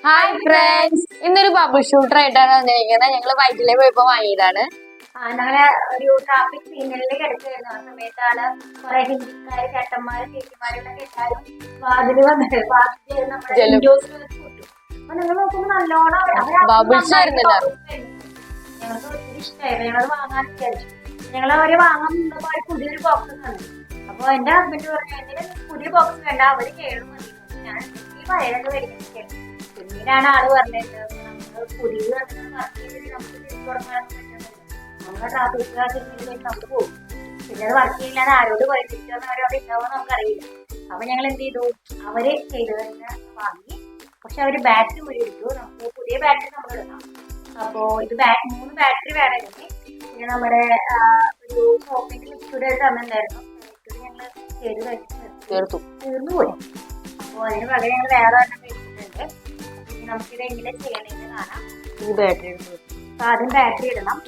Hi friends, ഇന്നൊരു bubble shooter ആയിട്ടാണ് വന്നിരിക്കുന്നത്. ഞങ്ങള് വൈറ്റിലെ പോയപ്പോ വാങ്ങിയതാണ്. ഞങ്ങളെ ഒരു ട്രാഫിക് സിഗ്നലിൽ കിടക്കുകയായിരുന്നു. ആ സമയത്താണ് കുറെ ഹിന്ദിക്കാര് ചേട്ടന്മാരും ചേച്ചിമാരും എല്ലാവരും വാതില് വന്നിട്ട് നമ്മുടെ അപ്പൊ നിങ്ങൾ നോക്കുമ്പോ നല്ലോണം ബബിൾസ് വരുന്നില്ല. ഞങ്ങൾക്ക് ഒത്തിരി ഇഷ്ടമായി. ഞങ്ങളത് വാങ്ങാൻ വിചാരിച്ചു. ഞങ്ങൾ അവര് വാങ്ങാൻ നിന്നപ്പോ പുതിയൊരു ബോക്സ് തന്നു. അപ്പൊ എന്റെ ഹസ്ബൻഡ് പറഞ്ഞു എന്തെങ്കിലും പുതിയ ബോക്സ് വേണ്ട, അവര് കേടും മതി. ഞാൻ ഈ പഴയത് മേടിക്കാൻ പിന്നീടാണ് ആള് പറഞ്ഞത് നമ്മള് പുതിയത് നമുക്ക് തിരിച്ചു കൊടുക്കാൻ പറ്റുന്നത്. നമ്മുടെ ട്രാഫിക് നമുക്ക് പോകും. പിന്നെ അത് വർക്ക് ചെയ്യില്ലാതെ ആരോട് പോയി തിരിച്ചു അവരവിടെ ഉണ്ടാവുമെന്ന് നമുക്കറിയില്ല. അപ്പൊ ഞങ്ങൾ എന്ത് ചെയ്തു, അവര് ചെയ്തത് തന്നെ വാങ്ങി. പക്ഷെ അവര് ബാറ്ററി കൂടി എടുത്തു. നമുക്ക് പുതിയ ബാറ്ററി നമ്മൾ ഇടണം. അപ്പോ ഇത് 3 ബാറ്ററി വേണമെങ്കിൽ പിന്നെ നമ്മുടെ ഒരു സോപ്പിന്റെ ലിക്വിഡ് തന്നിട്ടുണ്ടായിരുന്നു. ലിക്വിഡ് ഞങ്ങൾ ചെയ്ത് കഴിച്ചു തീർന്നു പോയി. അപ്പൊ അതിന് പകരം ഞങ്ങൾ വേറെ എണ്ണം മേടിച്ചിട്ടുണ്ട്. നമുക്കിത് എങ്ങനെ ചെയ്യണമെന്ന് കാണാം. ഈ ബാറ്ററി അപ്പൊ ആദ്യം ബാറ്ററി ഇടണം.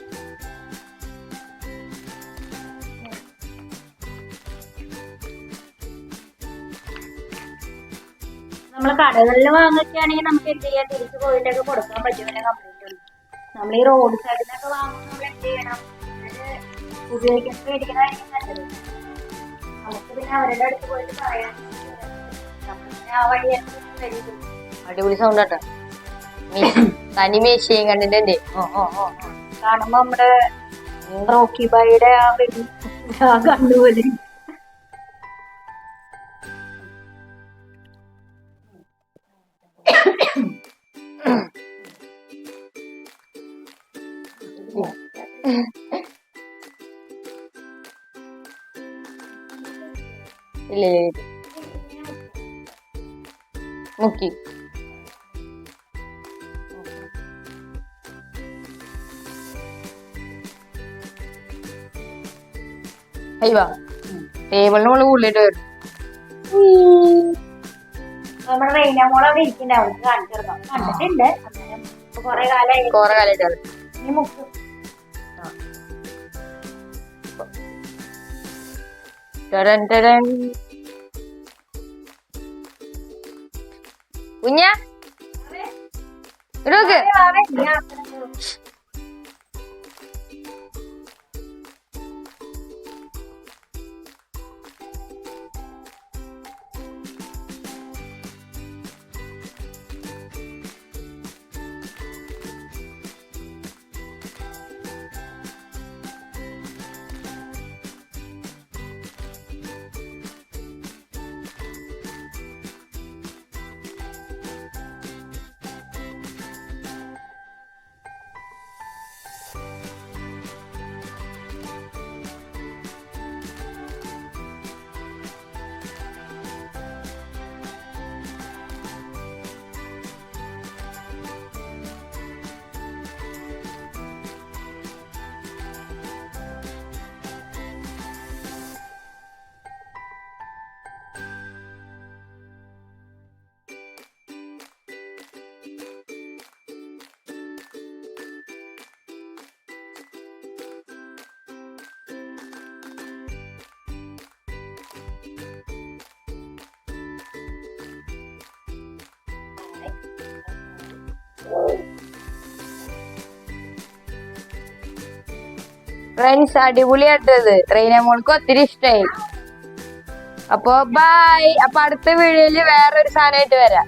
നമ്മൾ കടകളിൽ വാങ്ങിക്കുകയാണെങ്കിൽ നമുക്ക് എന്ത് ചെയ്യാൻ തിരിച്ചു പോയിട്ടൊക്കെ കൊടുക്കാൻ പറ്റുന്ന കംപ്ലൈന്റ് ഉണ്ട്. നമ്മൾ ഈ റോഡ് സൈഡിൽ നിന്നൊക്കെ വാങ്ങുമ്പോൾ നമ്മൾ എന്ത് ചെയ്യണം, ഉപയോഗിക്കാൻ മേടിക്കുന്നതായിരിക്കും നല്ലത്. നമുക്ക് പിന്നെ അവരുടെ അടുത്ത് പോയിട്ട് പറയാൻ ആ വഴി വരും. അടിപൊളി സൗണ്ട് ആട്ടോ. തനി മേശയും കണ്ടിട്ടുണ്ട്. കാണുമ്പോ നമ്മുടെ റോക്കി ബായിയുടെ ആ കണ്ടുപോലെ. ഇല്ല മുക്കി അയ്യോ ടേബിളിന് മുകളിൽ ഉള്ളിട്ട് വരും. നമ്മുടെ റെയിനാമോൾ അവിടെ ഇരിക്കണ്ട, അവർക്ക് കാണിച്ചു കൊടുക്കാം. കണ്ടിട്ടുണ്ട്, കൊറേ കാലമായിട്ട്. ഇനി മുക്കും. കുഞ്ഞ ഇടോക്ക് ഫ്രണ്ട്സ്, അടിപൊളിയായിട്ടത്. റെയിനാമോൾക്ക് ഒത്തിരി ഇഷ്ടായി. അപ്പൊ ബൈ. അപ്പൊ അടുത്ത വീഡിയോയില് വേറൊരു സാധനമായിട്ട് വരാം.